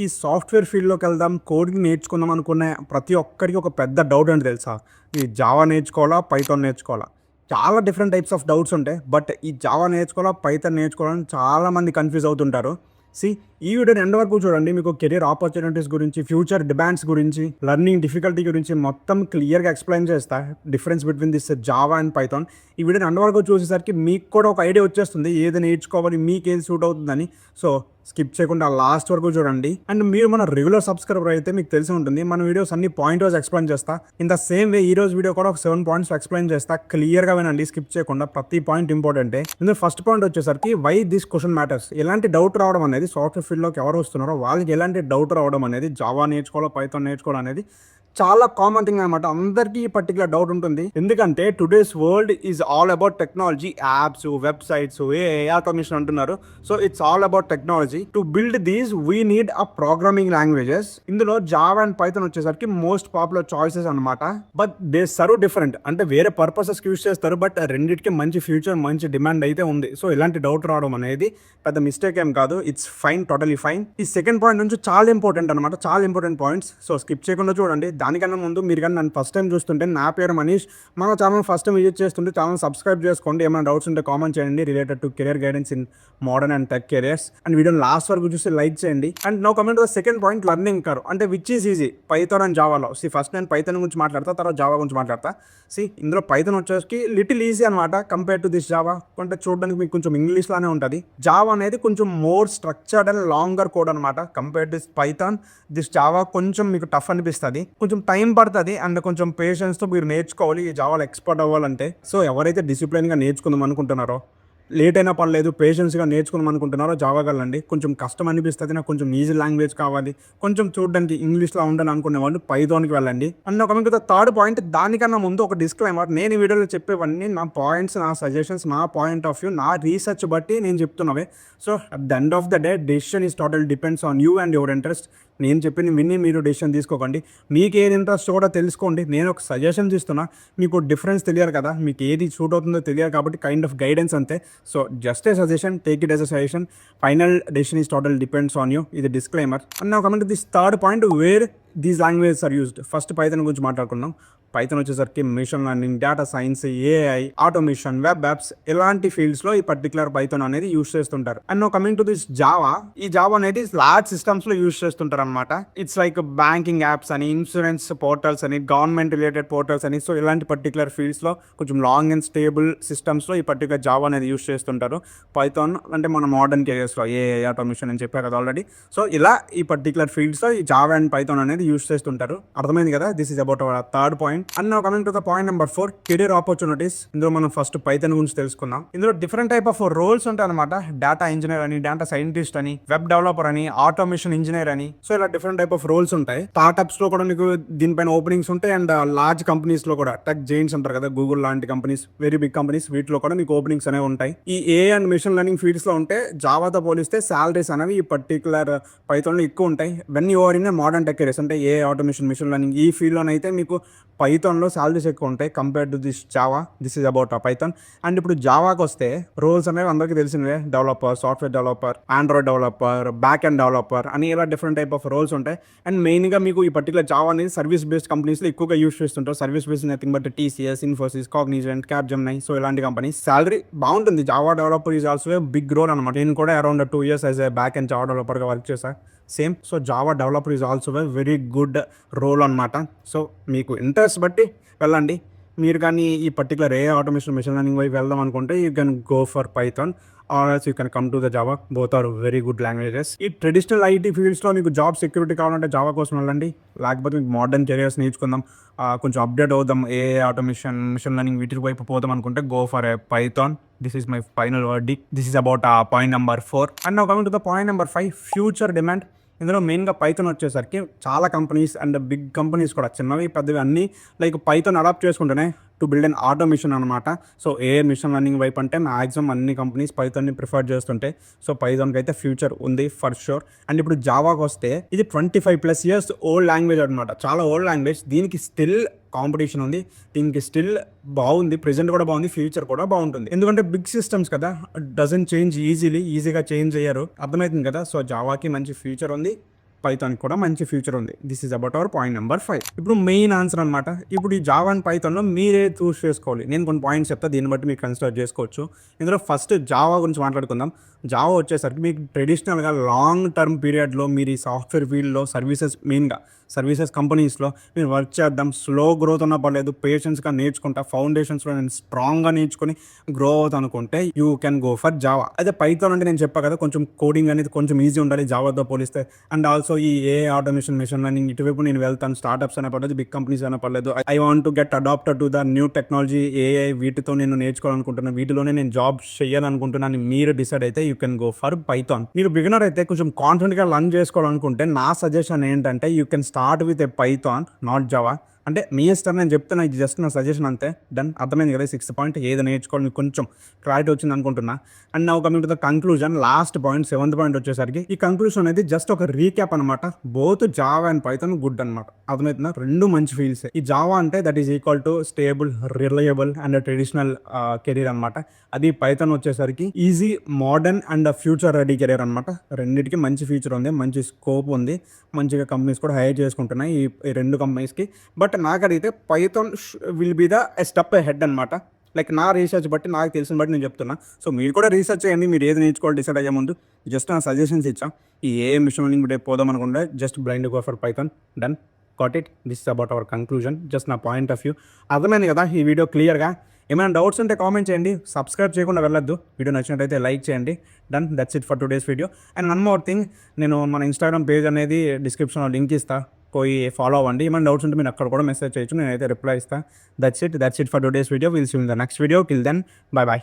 ఈ సాఫ్ట్‌వేర్ ఫీల్డ్‌లోకి వెళ్దాం, కోడింగ్ నేర్చుకుందాం అనుకునే ప్రతి ఒక్కరికి ఒక పెద్ద డౌట్ ఏంటి తెలుసా? ఈ జావా నేర్చుకోవాలా? పైథాన్ నేర్చుకోవాలా? చాలా డిఫరెంట్ టైప్స్ ఆఫ్ డౌట్స్ ఉంటాయి. బట్ ఈ జావా నేర్చుకోవాలా? పైథాన్ నేర్చుకోవాలా? అని చాలామంది కన్‌ఫ్యూజ్ అవుతుంటారు. సీ ఈ వీడియోని ఎండ్ వరకు చూడండి. మీకు కెరియర్ ఆపర్చునిటీస్ గురించి, ఫ్యూచర్ డిమాండ్స్ గురించి, లెర్నింగ్ డిఫికల్టీ గురించి మొత్తం క్లియర్‌గా ఎక్స్‌ప్లెయిన్ చేస్తా. Difference between this Java and Python. ఈ వీడియోని ఎండ్ వరకు చూసేసరికి మీకు కూడా ఒక ఐడియా వచ్చేస్తుంది. ఏది నేర్చుకోవాలి, మీకేది సూట్ అవుతుందని. సో స్కిప్ చేయకుండా లాస్ట్ వరకు చూడండి. అండ్ మీరు మన రెగ్యులర్ సబ్స్క్రైబర్ అయితే మీకు తెలిసి ఉంటుంది. మన వీడియోస్ అన్ని పాయింట్ వైజ్ ఎక్స్ప్లెయిన్ చేస్తా. ఇన్ ద సేమ్ వే ఈ రోజు వీడియో కూడా ఒక 7 పాయింట్స్ ఎక్స్ప్లెయిన్ చేస్తా. క్లియర్‌గా వినండి, స్కిప్ చేయకుండా. ప్రతి పాయింట్ ఇంపార్టెంటే. ఇందులో ఫస్ట్ పాయింట్ వచ్చేసరికి వై దిస్ క్వశ్చన్ మ్యాటర్స్. ఎలాంటి డౌట్ రావడం అనేది సాఫ్ట్‌వేర్ ఫీల్డ్‌లోకి ఎవరు వస్తున్నారో వాళ్ళకి ఎలాంటి డౌట్ రావడం అనేది, జావా నేర్చుకోవాలో పైథాన్ నేర్చుకోవడం అనేది చాలా కామన్ థింగ్ అనమాట. అందరికీ ఈ పర్టికులర్ డౌట్ ఉంటుంది. ఎందుకంటే today's world is all about technology. Apps, websites, AI automation అంటున్నారు. So it's all about technology. To build these we need a programming languages. ఇందులో జావా అండ్ పైథాన్ వచ్చేసరికి మోస్ట్ పాపులర్ చాయిసెస్ అనమాట. But they serve different. అంటే వేరే purposes use చేస్తారు. But రెండింటికి మంచి future, మంచి డిమాండ్ అయితే ఉంది. సో ఇలాంటి డౌట్ రావడం అనేది పెద్ద మిస్టేక్ ఏం కాదు. It's fine, totally fine. ఈ సెకండ్ పాయింట్ నుంచి చాలా ఇంపార్టెంట్ అనమాట. చాలా ఇంపార్టెంట్ పాయింట్స్. సో స్కిప్ చేయకుండా చూడండి. దానికన్నా ముందు మీరు కానీ నన్ను ఫస్ట్ టైం చూస్తుంటే, నా పేరు మనీష్. మన ఛానల్ ఫస్ట్ టైం విజిట్ చేస్తుంటే ఛానల్ సబ్స్క్రైబ్ చేసుకోండి. ఏమైనా డౌట్స్ ఉంటే కామెంట్ చేయండి related to career guidance in modern and tech careers. And వీడియోని లాస్ట్ వరకు చూసి లైక్ చేయండి. And no comment the second point, learning curve. అంటే which is easy, Python and జావాలో. ఫస్ట్ నేను పైథాన్ గురించి మాట్లాడతా, తర్వాత జావా గురించి మాట్లాడతా. ఇందులో పైథాన్ వచ్చేసి లిటిల్ ఈజీ అనమాట కంపేర్ టు దిస్ జావా. అంటే చూడడానికి మీకు కొంచెం ఇంగ్లీష్ లానే ఉంటుంది. జావా అనేది కొంచెం more structured and longer code అనమాట compare this Python. This Java కొంచెం మీకు టఫ్ అనిపిస్తుంది, కొంచెం టైం పడుతుంది. అండ్ కొంచెం పేషెన్స్తో మీరు నేర్చుకోవాలి ఈ జావాలో ఎక్స్పర్ట్ అవ్వాలంటే. సో ఎవరైతే డిసిప్లిన్గా నేర్చుకుందాం అనుకుంటున్నారో, లేట్ అయినా పర్లేదు, పేషెన్స్గా నేర్చుకుందాం అనుకుంటున్నారో జావా వెళ్ళండి. కొంచెం కష్టం అనిపిస్తుంది, నాకు కొంచెం ఈజీ లాంగ్వేజ్ కావాలి, కొంచెం చూడడానికి ఇంగ్లీష్లో ఉండాలని అనుకునే వాళ్ళు పైథాన్కి వెళ్ళండి. అండ్ ఒక మీకు థర్డ్ పాయింట్, దానికన్నా ముందు ఒక డిస్క్లైమర్. నేను ఈ వీడియోలో చెప్పేవన్నీ నా పాయింట్స్, నా సజెషన్స్, నా పాయింట్ ఆఫ్ వ్యూ, నా రీసెర్చ్ బట్టి నేను చెప్తున్నవే. So at the end of the day decision is total depends on you and your interest. నేను చెప్పిన విని మీరు డెసిషన్ తీసుకోకండి. మీకు ఏది ఇంట్రెస్ట్ కూడా తెలుసుకోండి. నేను ఒక సజెషన్స్ ఇస్తున్నా, మీకు డిఫరెన్స్ తెలియాలి కదా, మీకు ఏది సూట్ అవుతుందో తెలియాలి కాబట్టి కైండ్ ఆఫ్ గైడెన్స్ అంతే. So just a suggestion, take it as a suggestion. Final decision is total depends on you. ఇది disclaimer. And now coming to this third point, where these languages are used. First Python గురించి మాట్లాడుకుందాం. Python వచ్చేసరికి machine learning, data science, AI, automation, web apps ఇలాంటి ఫీల్డ్స్లో ఈ particular Python అనేది use చేస్తుంటారు. And now coming to this Java. ఈ Java అనేది లార్జ్ సిస్టమ్స్లో యూస్ చేస్తుంటారు అనమాట. ఇట్స్ లైక్ బ్యాంకింగ్ యాప్స్ అని, ఇన్సూరెన్స్ పోర్టల్స్ అని, గవర్నమెంట్ రిలేటెడ్ పోర్టల్స్ అని. సో ఇలాంటి పర్టికులర్ ఫీల్డ్స్లో కొంచెం లాంగ్ అండ్ స్టేబుల్ సిస్టమ్స్లో ఈ పర్టికులర్ జావా అనేది యూస్ చేస్తుంటారు. పైథాన్ అంటే మన మోడర్న్ కెరియర్స్లో ఏఐ, ఆటోమేషన్ అని చెప్పారు కదా ఆల్రెడీ. సో ఇలా ఈ పర్టికులర్ ఫీల్డ్స్లో ఈ జావా అండ్ పైథాన్ అనేది యూస్ చేస్తుంటారు. అర్థమైంది కదా. This is about our third point. And now coming to the point number 4, career opportunities. ఇందులో మనం ఫస్ట్ పైథాన్ గురించి తెలుసుకుందాం. ఇందులో డిఫరెంట్ టైప్ ఆఫ్ రోల్స్ ఉంటాయి అనమాట. డేటా ఇంజనీర్ అని, డేటా సైంటిస్ట్ అని, వెబ్ డెవలపర్ అని, ఆటోమేషన్ ఇంజనీర్ అని. సో ఇలా డిఫరెంట్ టైప్ ఆఫ్ రోల్స్ ఉంటాయి. స్టార్ట్అప్స్ లో కూడా మీకు దీనిపైన ఓపెనింగ్స్ ఉంటాయి. అండ్ లార్జ్ కంపెనీస్ లో కూడా, టెక్ జైంట్స్ అంటారు కదా, గూగుల్ లాంటి కంపెనీస్, వెరీ బిగ్ కంపెనీస్, వీటిలో కూడా మీకు ఓపెనింగ్స్ అనేవి ఉంటాయి. ఈ ఏ అండ్ మిషన్ లెర్నింగ్ ఫీల్డ్స్ లో ఉంటే జావాతో పోలిస్తే సాలరీస్ అనేవి ఈ పర్టికులర్ పైథాన్ లో ఎక్కువ ఉంటాయి. When you are in modern tech careers అంటే ఏ ఆటోమేషన్, మిషన్ లెర్నింగ్ ఈ ఫీల్డ్ లోనైతే మీకు పైథాన్లో సాలరీస్ ఎక్కువ ఉంటాయి compare to this Java. This is about Python. And ఇప్పుడు జావాకి వస్తే రోల్స్ అనేవి అందరికీ తెలిసినవే. Developer, software developer, Android developer, back end developer అని ఇలా డిఫరెంట్ టైప్ ఆఫ్ రోల్స్ ఉంటాయి. అండ్ మెయిన్గా మీకు ఈ పర్టికులర్ జావా అనేది సర్వీస్ బేస్డ్ కంపెనీస్లో ఎక్కువగా యూస్ చేస్తుంటారు. Service based nothing but TCS, Infosys, Cognizant, Capgemini. So ఇలాంటి కంపెనీస్. సాలరీ బాగుంటుంది. Java developer is also a big role అనమాట. నేను కూడా around 2 years as a back end Java డెవలపర్గా వర్క్ చేశాను. Same. So Java developer is also a very good role అనమాట. సో మీకు ఇంట్రెస్ట్ బట్టి వెళ్ళండి. మీరు కానీ ఈ particular AI automation, machine learning వైపు వెళ్దాం అనుకుంటే you can go for Python or else you can come to the Java. Both are very good languages. ఈ ట్రెడిషనల్ ఐటీ ఫీల్డ్స్లో మీకు జాబ్ సెక్యూరిటీ కావాలంటే జావా కోసం వెళ్ళండి. లేకపోతే మీకు మోడర్న్ కెరియర్స్ నేర్చుకుందాం, కొంచెం అప్డేట్ అవుదాం, ఏ ఆటోమేషన్, మిషన్ లెర్నింగ్ వీటి వైపు పోదాం అనుకుంటే go for a Python. This is my final verdict. This is about point number 4. And now coming to the point number 5, future demand. ఇందులో మెయిన్గా పైథాన్ వచ్చేసరికి చాలా కంపెనీస్ అండ్ బిగ్ కంపెనీస్ కూడా, చిన్నవి పెద్దవి అన్నీ లైక్ పైథాన్ అడాప్ట్ చేసుకుంటేనే to build and automation అనమాట. సో ఏ మిషన్ లెర్నింగ్ వైపు అంటే మ్యాక్సిమం అన్ని కంపెనీస్ పైథాన్ని ప్రిఫర్ చేస్తుంటాయి. సో పైథాన్కి అయితే ఫ్యూచర్ ఉంది ఫర్ షూర్. అండ్ ఇప్పుడు జావాకి వస్తే ఇది 25+ years ఓల్డ్ లాంగ్వేజ్ అనమాట. చాలా ఓల్డ్ లాంగ్వేజ్. దీనికి స్టిల్ కాంపిటీషన్ ఉంది. దీనికి స్టిల్ బాగుంది, ప్రెజెంట్ కూడా బాగుంది, ఫ్యూచర్ కూడా బాగుంటుంది. ఎందుకంటే బిగ్ సిస్టమ్స్ కదా, డజన్ చేంజ్ ఈజీగా చేంజ్ అయ్యారు. అర్థమవుతుంది కదా. సో జావాకి మంచి ఫ్యూచర్ ఉంది. పైథాన్కి కూడా మంచి ఫ్యూచర్ ఉంది. This is about our point number 5. ఇప్పుడు మెయిన్ ఆన్సర్ అనమాట. ఇప్పుడు ఈ జావా అండ్ పైథాన్లో మీరే చూస్ చేసుకోవాలి. నేను కొన్ని పాయింట్స్ చెప్తా, దీన్ని బట్టి మీరు కన్సిడర్ చేసుకోవచ్చు. ఇందులో ఫస్ట్ జావా గురించి మాట్లాడుకుందాం. జావా వచ్చేసరికి మీకు ట్రెడిషనల్గా లాంగ్ టర్మ్ పీరియడ్లో మీరు ఈ సాఫ్ట్వేర్ ఫీల్డ్లో మెయిన్గా సర్వీసెస్ కంపెనీస్లో మీరు వర్క్ చేద్దాం, స్లో గ్రోత్ ఉన్నా పర్లేదు, పేషెన్స్గా నేర్చుకుంటా, ఫౌండేషన్స్లో నేను స్ట్రాంగ్గా నేర్చుకుని గ్రో అవుతా అనుకుంటే you can go for Java. అదే పైథాన్ అంటే నేను చెప్పా కదా, కొంచెం కోడింగ్ అనేది కొంచెం ఈజీ ఉండాలి జావాతో పోలిస్తే. అండ్ ఆల్సో ఈ ఏఐ ఆటోమేషన్, మెషిన్ లెర్నింగ్ ఇటువైపు నేను వెళ్తాను. స్టార్ట్అప్స్ అయినా పర్లేదు, బిగ్ కంపెనీస్ అయినా పర్లేదు. I want to get adapted to the new technology, AI, వీటితో నేను నేర్చుకోవాలనుకుంటున్నాను, వీటిలోనే నేను జాబ్ చేయాలనుకుంటున్నాను. మీరు డిసైడ్ అయితే you can go for Python. మీరు బిగినర్ అయితే కొంచెం కాన్ఫిడెంట్గా లర్న్ చేసుకోవాలనుకుంటే నా సజెషన్ ఏంటంటే you can start with a Python, not Java. అంటే మీ ఇష్టం, నేను చెప్తున్నా, ఇది జస్ట్ నా సజెషన్ అంతే. డన్, అర్థమైంది కదా? 6th పాయింట్ ఏది నేర్చుకోవాలి మీకు కొంచెం క్లారిటీ వచ్చింది అనుకుంటున్నా. And now coming to the conclusion, last point 7th point వచ్చేసరికి ఈ కంక్లూజన్ అనేది జస్ట్ ఒక రీక్యాప్ అనమాట. Both Java and Python good అనమాట. అర్థమవుతుందా? రెండు మంచి ఫీల్డ్స్. ఈ జావా అంటే that is equal to stable, reliable and traditional career అనమాట. అది పైథాన్ వచ్చేసరికి easy, modern and future ready career అనమాట. రెండింటికి మంచి ఫ్యూచర్ ఉంది, మంచి స్కోప్ ఉంది, మంచిగా కంపెనీస్ కూడా హైర్ చేసుకుంటున్నాయి ఈ రెండు కంపెనీస్కి. బట్ నాకు అడిగితే Python will be the step head అనమాట. లైక్ నా రీసెర్చ్ బట్టి, నాకు తెలిసిన బట్టి నేను చెప్తున్నా. సో మీరు కూడా రీసెర్చ్ చేయండి, మీరు ఏది నేర్చుకోవాలి డిసైడ్ అయ్యే ముందు. జస్ట్ నా సజెషన్స్ ఇచ్చాం. ఈ ఏ మిషన్ లెర్నింగ్ రేపు పోదాం అనుకుంటే just blind go for Python. Done, got it. This is about our conclusion, just నా పాయింట్ ఆఫ్ వ్యూ. అర్థమైంది కదా ఈ వీడియో క్లియర్గా? ఏమైనా డౌట్స్ ఉంటే కామెంట్ చేయండి. సబ్స్క్రైబ్ చేయకుండా వెళ్ళొద్దు. వీడియో నచ్చినట్టయితే లైక్ చేయండి. Done, that's it for today's video. And one more thing, నేను మన ఇన్స్టాగ్రామ్ పేజ్ అనేది డిస్క్రిప్షన్లో లింక్ ఇస్తా, పోయి ఫాలో అవ్వండి. ఏమైనా డౌట్స్ ఉంటే మీరు అక్కడ కూడా మెసేజ్ చేయొచ్చు, నేనైతే రిప్లై ఇస్తాను. That's it for today's video. Will see you in the next video. Till then, bye bye.